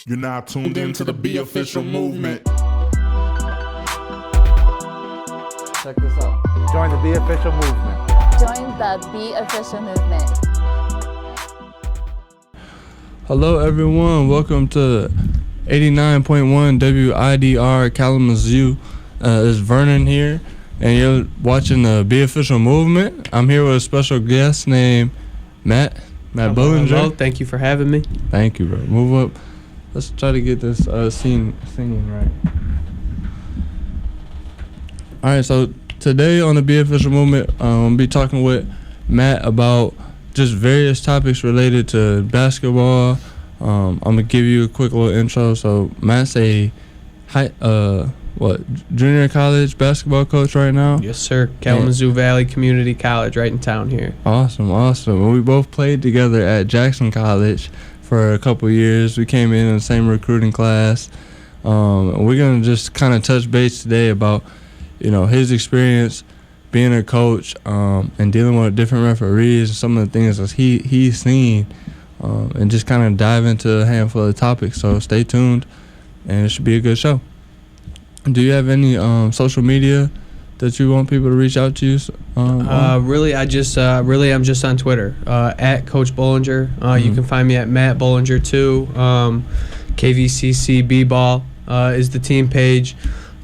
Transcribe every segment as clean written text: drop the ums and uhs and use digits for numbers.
You're now tuned into the BeOfficial Movement. Check this out. Join the BeOfficial Movement. Join the BeOfficial Movement. Hello, everyone. Welcome to 89.1 WIDR Kalamazoo. It's Vernon here, and you're watching the BeOfficial Movement. I'm here with a special guest named Matt Bullinger. Hello. Thank you for having me. Thank you, bro. Move up. Let's try to get this scene right. All right, so today on the BeOfficial Movement, I'll be talking with Matt about just various topics related to basketball. I'm gonna give you a quick little intro. So Matt's a junior college basketball coach right now? Yes, sir. Kalamazoo Valley Community College, right in town here. Awesome. Well, we both played together at Jackson College for a couple years. We came in the same recruiting class. We're gonna just kind of touch base today about, his experience being a coach and dealing with different referees and some of the things that he's seen, and just kind of dive into a handful of topics. So stay tuned, and it should be a good show. Do you have any social media that you want people to reach out to you? Really, I'm just on Twitter at Coach Bullinger. You can find me at Matt Bullinger too. KVCC B-Ball is the team page.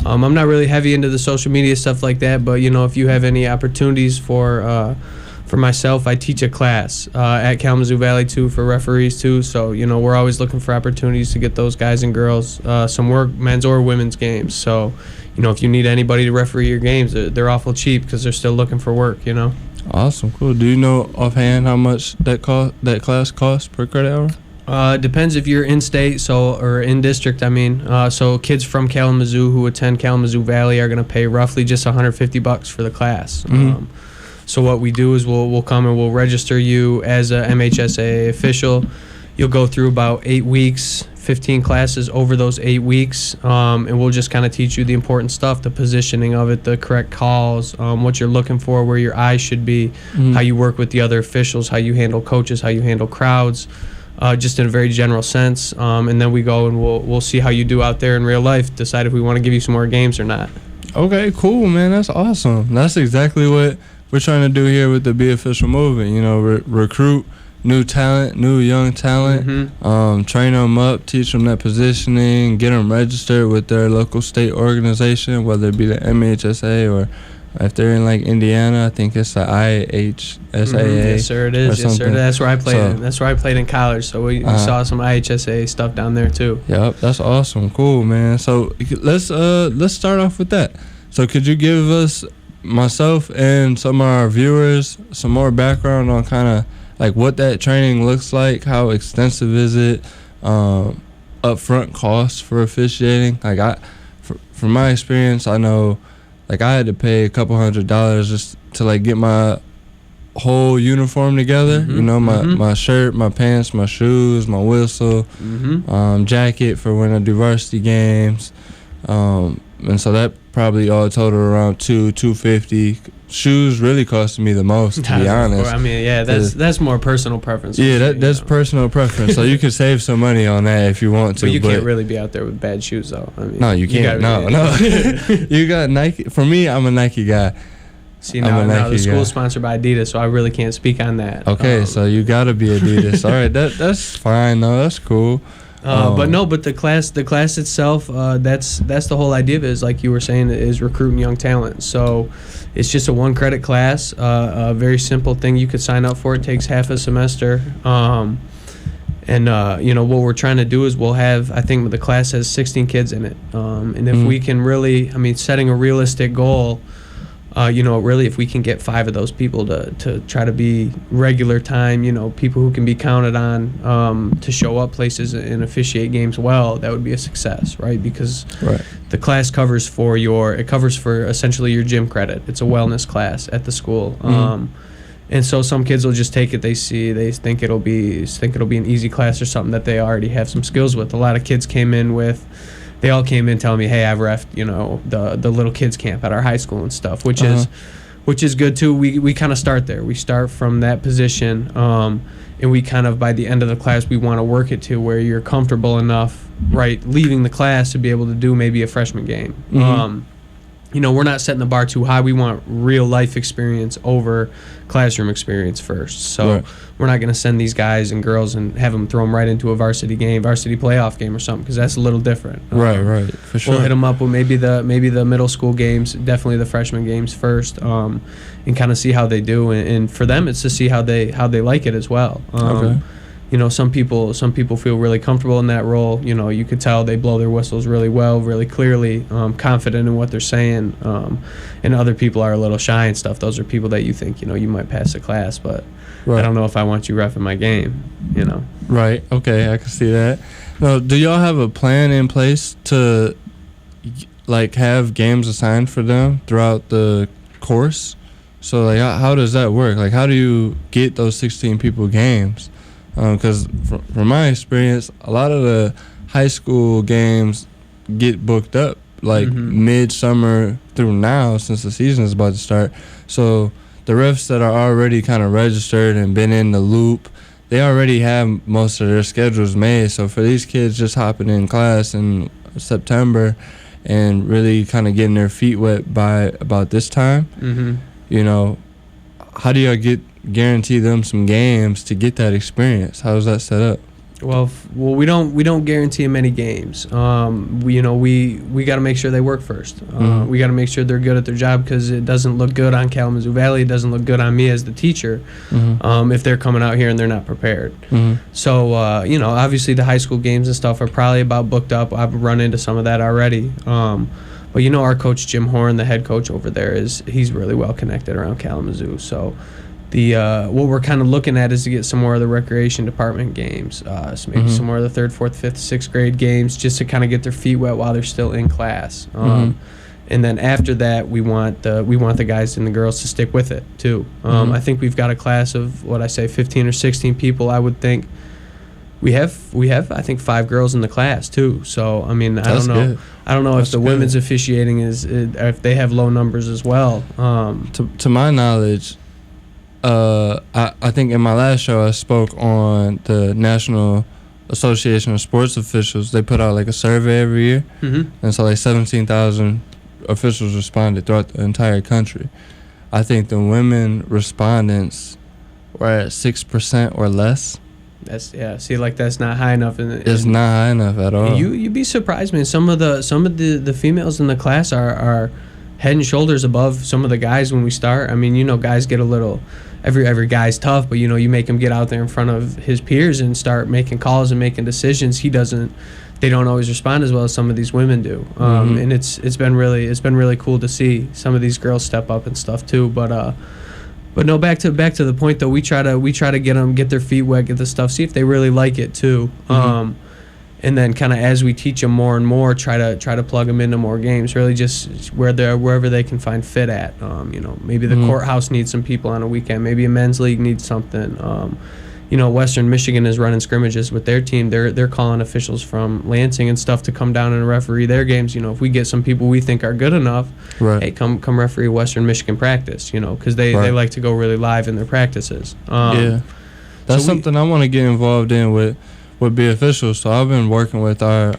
I'm not really heavy into the social media stuff like that, but if you have any opportunities for myself, I teach a class at Kalamazoo Valley too for referees too. So we're always looking for opportunities to get those guys and girls some work, men's or women's games. So if you need anybody to referee your games, they're awful cheap because they're still looking for work. Awesome, cool. Do you know offhand how much that class costs per credit hour? Depends if you're in state, or in district. So kids from Kalamazoo who attend Kalamazoo Valley are going to pay roughly just $150 for the class. Mm-hmm. So what we do is we'll come and we'll register you as a MHSAA official. You'll go through about 8 weeks, 15 classes over those 8 weeks, and we'll just kind of teach you the important stuff, the positioning of it, the correct calls, what you're looking for, where your eyes should be, how you work with the other officials, how you handle coaches, how you handle crowds, just in a very general sense. And then we go and we'll see how you do out there in real life, decide if we want to give you some more games or not. Okay, cool, man. That's awesome. That's exactly what we're trying to do here with the BeOfficial Movement. Recruit new talent, new young talent, train them up, teach them that positioning, get them registered with their local state organization, whether it be the MHSA or if they're in like Indiana, I think it's the IHSAA. Yes, sir, it is. Yes, sir. That's where I played. That's where I played in college. So we saw some IHSAA stuff down there too. Yep, that's awesome. Cool, man. So let's start off with that. So could you give us, myself and some of our viewers, some more background on kind of like what that training looks like? How extensive is it? Upfront costs for officiating? Like from my experience, I know like I had to pay a couple $100 just to like get my whole uniform together. My shirt, my pants, my shoes, my whistle, jacket for when I do varsity games. And so that probably all totaled around $250. Shoes really costed me the most, to be honest. That's more personal preference. Yeah, that's personal preference. So you can save some money on that if you want to. But you can't really be out there with bad shoes, though. No, you can't. No. You got Nike. For me, I'm a Nike guy. See, now the school's sponsored by Adidas, so I really can't speak on that. Okay, so you got to be Adidas. All right, that's fine, though. That's cool. But the class itself, that's the whole idea of it, is like you were saying, is recruiting young talent. So it's just a 1-credit class, a very simple thing you could sign up for. It takes half a semester. And what we're trying to do is we'll have, I think the class has 16 kids in it. And if we can really, setting a realistic goal, really if we can get 5 of those people to try to be regular time, people who can be counted on to show up places and officiate games well, that would be a success, right? Because the class covers for essentially your gym credit. It's a wellness class at the school. And so some kids will just take it, they think it'll be an easy class or something that they already have some skills with. A lot of kids they all came in telling me, hey, I've reffed, the little kids camp at our high school and stuff, which which is good too. We kind of start there. We start from that position, and we kind of, by the end of the class, we want to work it to where you're comfortable enough, right, leaving the class to be able to do maybe a freshman game. We're not setting the bar too high. We want real life experience over classroom experience first. So we're not going to send these guys and girls and have them throw them right into a varsity playoff game or something, because that's a little different. Right, for sure. We'll hit them up with maybe the middle school games, definitely the freshman games first, and kind of see how they do. And for them, it's to see how they like it as well. Okay. Some people feel really comfortable in that role. You could tell they blow their whistles really well, really clearly, confident in what they're saying. And other people are a little shy and stuff. Those are people that you think, you might pass the class, but I don't know if I want you reffing my game, Right. Okay, I can see that. Now, do y'all have a plan in place to, like, have games assigned for them throughout the course? So, like, how does that work? Like, how do you get those 16 people games? Because from my experience, a lot of the high school games get booked up like midsummer through now, since the season is about to start. So the refs that are already kind of registered and been in the loop, they already have most of their schedules made. So for these kids just hopping in class in September and really kind of getting their feet wet by about this time, how do y'all guarantee them some games to get that experience? How is that set up? Well, we don't guarantee them any games. We got to make sure they work first. We got to make sure they're good at their job, because it doesn't look good on Kalamazoo Valley. It doesn't look good on me as the teacher if they're coming out here and they're not prepared. So obviously the high school games and stuff are probably about booked up. I've run into some of that already. But our coach Jim Horn, the head coach over there, he's really well connected around Kalamazoo. So what we're kind of looking at is to get some more of the recreation department games, so maybe some more of the 3rd, 4th, 5th, 6th grade games, just to kind of get their feet wet while they're still in class. And then after that, we want the guys and the girls to stick with it too. I think we've got a class of 15 or 16 people. I would think we have I think 5 girls in the class too. So I mean, I don't know. I don't know if the women's officiating if they have low numbers as well. To my knowledge, I think in my last show I spoke on the National Association of Sports Officials. They put out like a survey every year, and so like 17,000 officials responded throughout the entire country. I think the women respondents were at 6% or less. That's that's not high enough. It's not high enough at all. You'd be surprised, man. Some of the females in the class are head and shoulders above some of the guys when we start. I mean, guys get a little. Every guy's tough, but you make him get out there in front of his peers and start making calls and making decisions. They don't always respond as well as some of these women do. And it's been really cool to see some of these girls step up and stuff too. But no, back to the point though. We try to get their feet wet, get the stuff, see if they really like it too. And then kind of as we teach them more and more, try to plug them into more games. Really, just wherever they can find fit at. Maybe the courthouse needs some people on a weekend. Maybe a men's league needs something. Western Michigan is running scrimmages with their team. They're calling officials from Lansing and stuff to come down and referee their games. If we get some people we think are good enough, hey, come referee Western Michigan practice. Because they like to go really live in their practices. That's something I want to get involved in with BeOfficial. So I've been working with our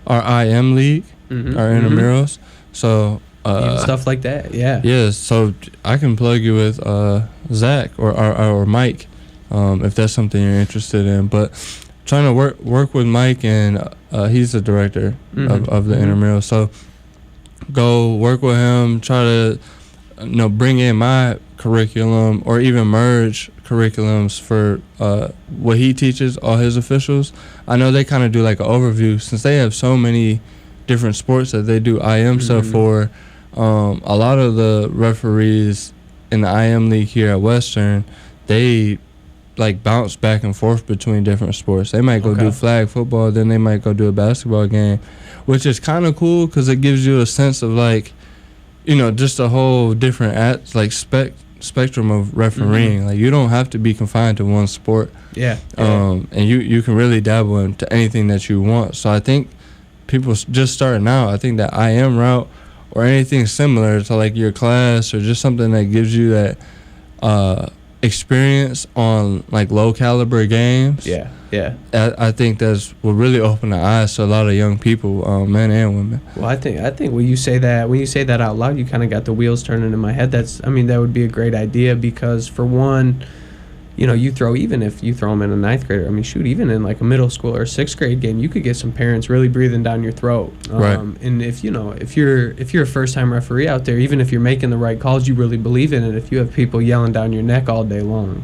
IM league, our intramurals. So even stuff like that, yeah. Yeah, so I can plug you with Zach or Mike, if that's something you're interested in. But trying to work with Mike, and he's the director of the intramural. So go work with him. Try to bring in my curriculum, or even merge curriculums for what he teaches all his officials. I know they kind of do like an overview, since they have so many different sports that they do IM stuff for. A lot of the referees in the IM league here at Western, they like bounce back and forth between different sports. They might go do flag football, then they might go do a basketball game, which is kind of cool because it gives you a sense of like, just a whole different spectrum of refereeing. Like, you don't have to be confined to one sport. Yeah. And you can really dabble into anything that you want. So I think people just starting out, I think that IM route or anything similar to like your class, or just something that gives you that experience on like low caliber games. Yeah. I think that's what really opened the eyes to a lot of young people, men and women. Well, I think when you say that out loud, you kind of got the wheels turning in my head. That would be a great idea, because for one, even if you throw them in a ninth grader, even in like a middle school or a sixth grade game, you could get some parents really breathing down your throat. Right. And if you're a first time referee out there, even if you're making the right calls, you really believe in it. If you have people yelling down your neck all day long,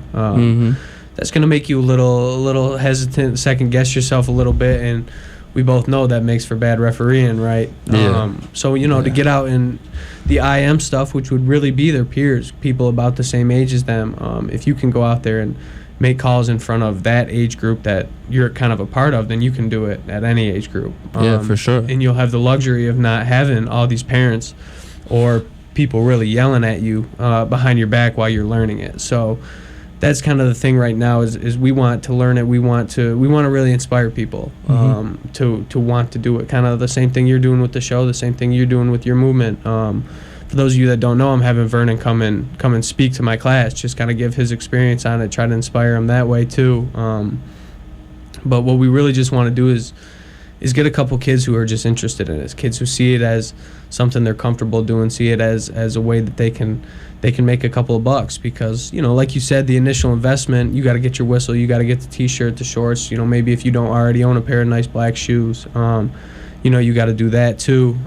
that's gonna make you a little hesitant, second guess yourself a little bit, and we both know that makes for bad refereeing, right? Yeah. To get out in the IM stuff, which would really be their peers, people about the same age as them, if you can go out there and make calls in front of that age group that you're kind of a part of, then you can do it at any age group. Yeah, for sure. And you'll have the luxury of not having all these parents or people really yelling at you behind your back while you're learning it. So that's kind of the thing right now is we want to learn it. We want to really inspire people to want to do it. Kind of the same thing you're doing with the show, the same thing you're doing with your movement. For those of you that don't know, I'm having Vernon come and speak to my class, just kind of give his experience on it, try to inspire him that way too. But what we really just want to do is get a couple kids who are just interested in it, kids who see it as something they're comfortable doing, see it as a way that they can make a couple of bucks, because like you said, the initial investment, you got to get your whistle, you got to get the t-shirt, the shorts, maybe if you don't already own a pair of nice black shoes, you got to do that too.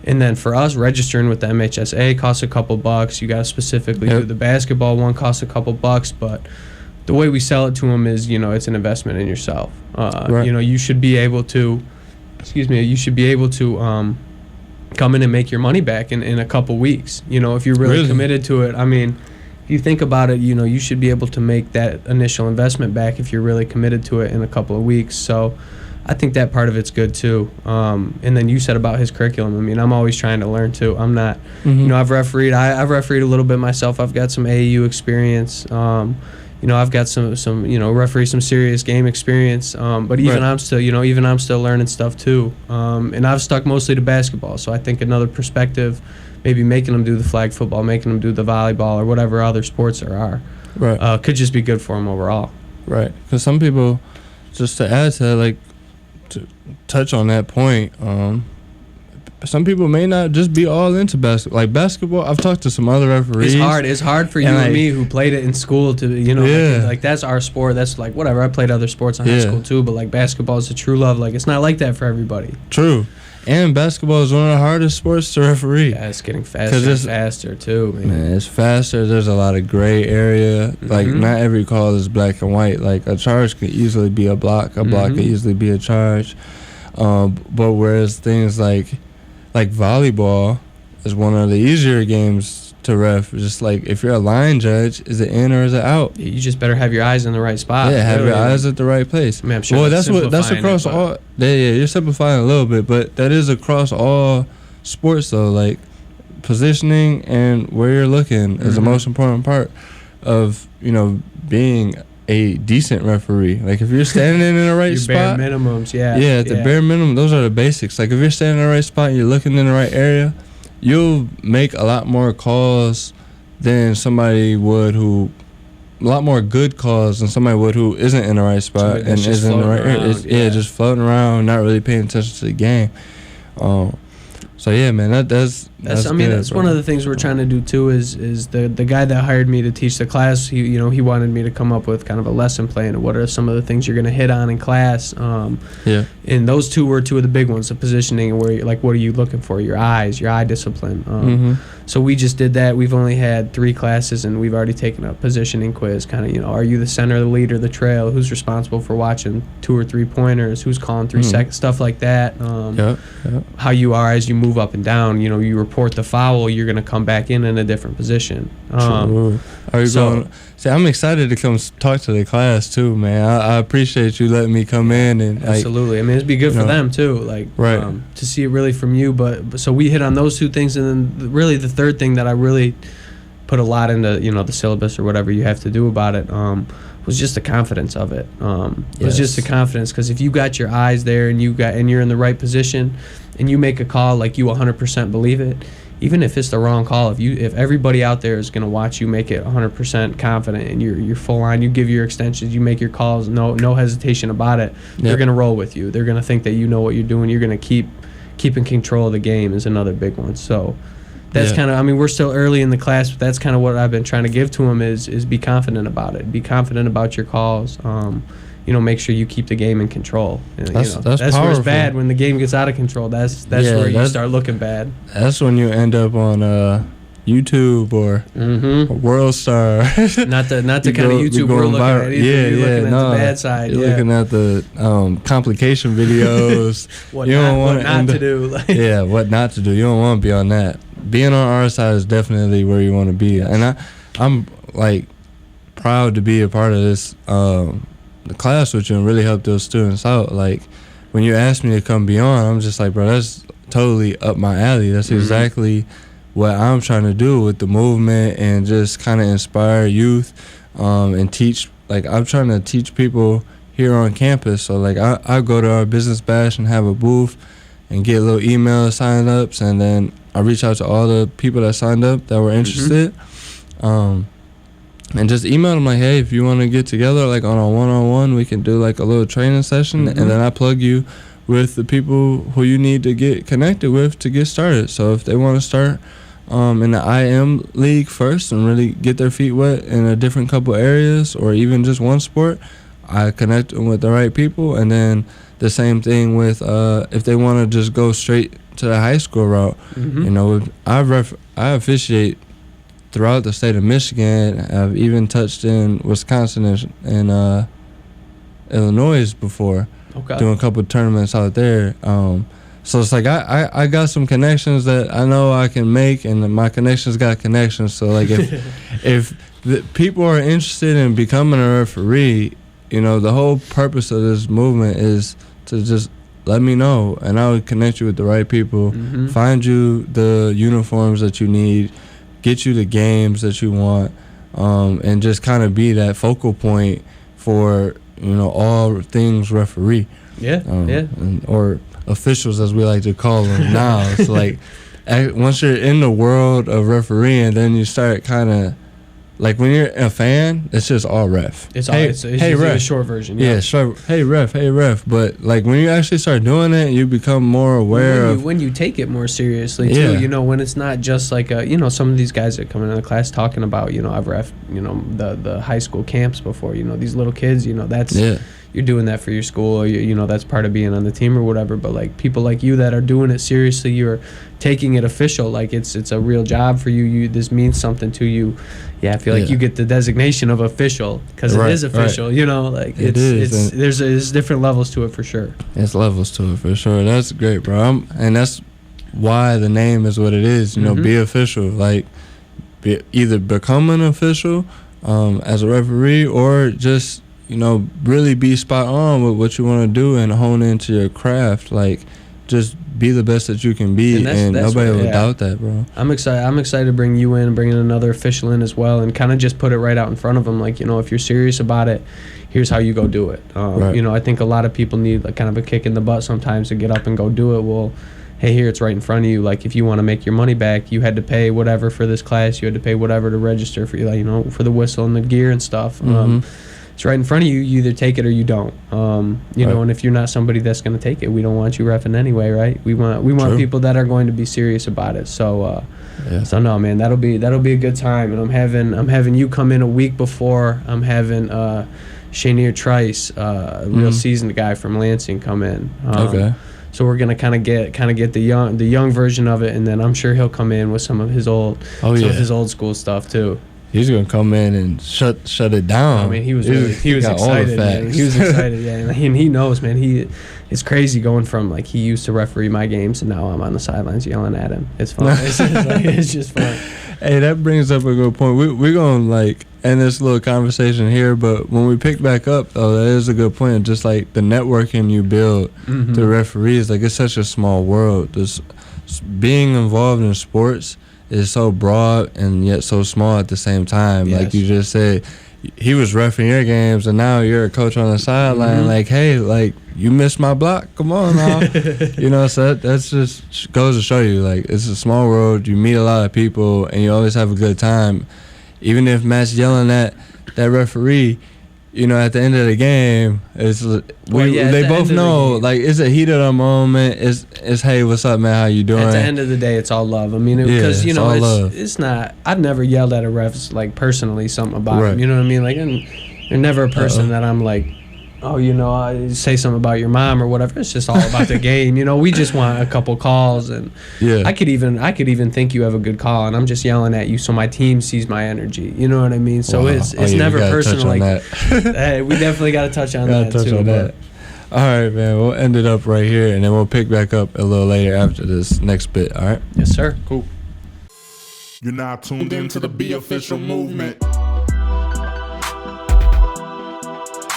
And then for us, registering with the MHSA costs a couple bucks. You got to specifically do the basketball one, costs a couple bucks, but the way we sell it to them is, it's an investment in yourself. Right. You should be able to come in and make your money back in a couple weeks. If you're really committed to it. If you think about it, you should be able to make that initial investment back if you're really committed to it in a couple of weeks. So I think that part of it's good too. And then you said about his curriculum. I'm always trying to learn too. I'm not, I've refereed a little bit myself. I've got some AAU experience. I've got some referee some serious game experience. But even I'm still learning stuff too. And I've stuck mostly to basketball. So I think another perspective, maybe making them do the flag football, making them do the volleyball or whatever other sports there are, could just be good for them overall. Right. Because some people, just to add to that, like to touch on that point, some people may not just be all into basketball. Like basketball, I've talked to some other referees. It's hard for you and me who played it in school to, like that's our sport. That's like whatever. I played other sports in high school too, but like basketball is a true love. Like it's not like that for everybody. True. And basketball is one of the hardest sports to referee. Yeah, it's getting faster and faster too, man. It's faster. There's a lot of gray area. Like not every call is black and white. Like a charge could easily be a block. A block could easily be a charge. But whereas things like volleyball is one of the easier games to ref. Just like if you're a line judge, is it in or is it out? You just better have your eyes in the right spot. Yeah, have your eyes at the right place. I'm sure well, that's across all. Yeah, you're simplifying a little bit, but that is across all sports though. Like positioning and where you're looking is the most important part of being a decent referee. Like if you're standing in the right your spot, bare minimums, the bare minimum, those are the basics. Like if you're standing in the right spot and you're looking in the right area, you'll make a lot more calls than somebody would a lot more good calls than somebody would who isn't in the right spot and isn't in the right area. Just floating around, not really paying attention to the game. So yeah, man, that's one of the things we're trying to do too. Is the guy that hired me to teach the class? He wanted me to come up with kind of a lesson plan of what are some of the things you're going to hit on in class. And those two were two of the big ones: the positioning, where like what are you looking for? Your eyes, your eye discipline. So we just did that. We've only had 3 classes, and we've already taken a positioning quiz. Kind of, are you the center, the leader, the trail? Who's responsible for watching 2 or 3 pointers? Who's calling 3 seconds? Stuff like that. How you are as you move up and down. You report the foul, you're going to come back in a different position. Are you going? See, I'm excited to come talk to the class too, man. I appreciate you letting me come in and absolutely. It'd be good for them too, to see it really from you. But so we hit on those 2 things, and then really the third thing that I really put a lot into the syllabus or whatever you have to do about it. Was just the confidence of it. It was just the confidence, because if you got your eyes there and you're in the right position and you make a call like you 100% believe it, even if it's the wrong call, if everybody out there is going to watch you make it 100% confident and you're full on, you give your extensions, you make your calls, no hesitation about it, they're going to roll with you. They're going to think that you know what you're doing. You're going to keep in control of the game is another big one. So that's kind of, we're still early in the class, but that's kind of what I've been trying to give to them is be confident about it. Be confident about your calls. Make sure you keep the game in control. That's where it's bad, when the game gets out of control. That's where you start looking bad. That's when you end up on YouTube or World Star. not the kind of YouTube we're looking at. You're looking at the bad side. You're looking at the complication videos. What not to do. What not to do. You don't want to be on that. Being on our side is definitely where you want to be. And I'm like proud to be a part of this the class with you and really help those students out. Like when you asked me to come beyond, I'm just like, bro, that's totally up my alley. That's exactly what I'm trying to do with the movement and just kind of inspire youth and teach. Like I'm trying to teach people here on campus. So like I go to our business bash and have a booth and get little email sign-ups, and then I reach out to all the people that signed up that were interested, and just email them like, hey, if you want to get together like on a one-on-one, we can do like a little training session, and then I plug you with the people who you need to get connected with to get started. So if they want to start in the IM league first and really get their feet wet in a different couple areas or even just one sport, I connect them with the right people. And then the same thing with if they want to just go straight to the high school route. I officiate throughout the state of Michigan. I've even touched in Wisconsin and Illinois before, doing a couple of tournaments out there. So it's like I got some connections that I know I can make, and my connections got connections. So like if the people are interested in becoming a referee, the whole purpose of this movement is to just let me know, and I would connect you with the right people, find you the uniforms that you need, get you the games that you want, and just kind of be that focal point for all things referee. Or officials, as we like to call them now. It's like once you're in the world of refereeing, then you start kind of like when you're a fan, it's just all ref. It's hey ref. A short version. Short. Hey ref. But like when you actually start doing it, you become more aware when you take it more seriously too. When it's not just like some of these guys that come into the class talking about I've ref the high school camps before. These little kids. That's you're doing that for your school, or that's part of being on the team or whatever. But like people like you that are doing it seriously, you're taking it official, like it's a real job for you. This means something to you. I feel like you get the designation of official because it is official. Like there's different levels to it for sure. It's levels to it for sure. That's great, bro. And that's why the name is what it is. Be official. Like either become an official as a referee, or just really be spot on with what you want to do and hone into your craft. Like, just be the best that you can be, and nobody will doubt that, bro. I'm excited to bring you in, bringing another official in as well, and kind of just put it right out in front of them. Like, if you're serious about it, here's how you go do it. I think a lot of people need like kind of a kick in the butt sometimes to get up and go do it. Well, hey, here, it's right in front of you. Like, if you want to make your money back, you had to pay whatever for this class. You had to pay whatever to register for for the whistle and the gear and stuff. It's right in front of you. You either take it or you don't. And if you're not somebody that's going to take it, we don't want you reffing anyway, right? We want people that are going to be serious about it. So no, man, that'll be a good time. And I'm having you come in a week before. I'm having Shanier Trice, a real seasoned guy from Lansing, come in. So we're gonna kind of get the young version of it, and then I'm sure he'll come in with some of his old school stuff too. He's gonna come in and shut it down. He was excited. Man. He was excited, and he knows, man. It's crazy going from like he used to referee my games, and now I'm on the sidelines yelling at him. It's fun. It's just fun. Hey, that brings up a good point. We're gonna like end this little conversation here, but when we pick back up, though, that is a good point. Just like the networking you build to referees, like it's such a small world. Just being involved in sports is so broad and yet so small at the same time. Yes. Like you just said, he was reffing your games, and now you're a coach on the sideline. Mm-hmm. Like, hey, like you missed my block. Come on now. You know, so that's just goes to show you, like, it's a small world. You meet a lot of people, and you always have a good time. Even if Matt's yelling at that referee, you know, at the end of the game, it's they both know, like, it's a heat of the moment. It's hey, what's up, man? How you doing? At the end of the day, it's all love. I mean, because you know, it's not. I've never yelled at a ref like personally something about him. You know what I mean? Like, and you're never a person that I'm like, oh, you know, I say something about your mom or whatever. It's just all about the game. You know, we just want a couple calls, and I could even think you have a good call, and I'm just yelling at you so my team sees my energy. You know what I mean? So it's never personal. Like, we definitely got to touch on that too. All right, man. We'll end it up right here, and then we'll pick back up a little later after this next bit. All right? Yes, sir. Cool. You're now tuned into the BeOfficial Movement.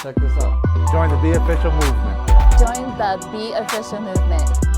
Check this out. Join the BeOfficial Movement. Join the BeOfficial Movement.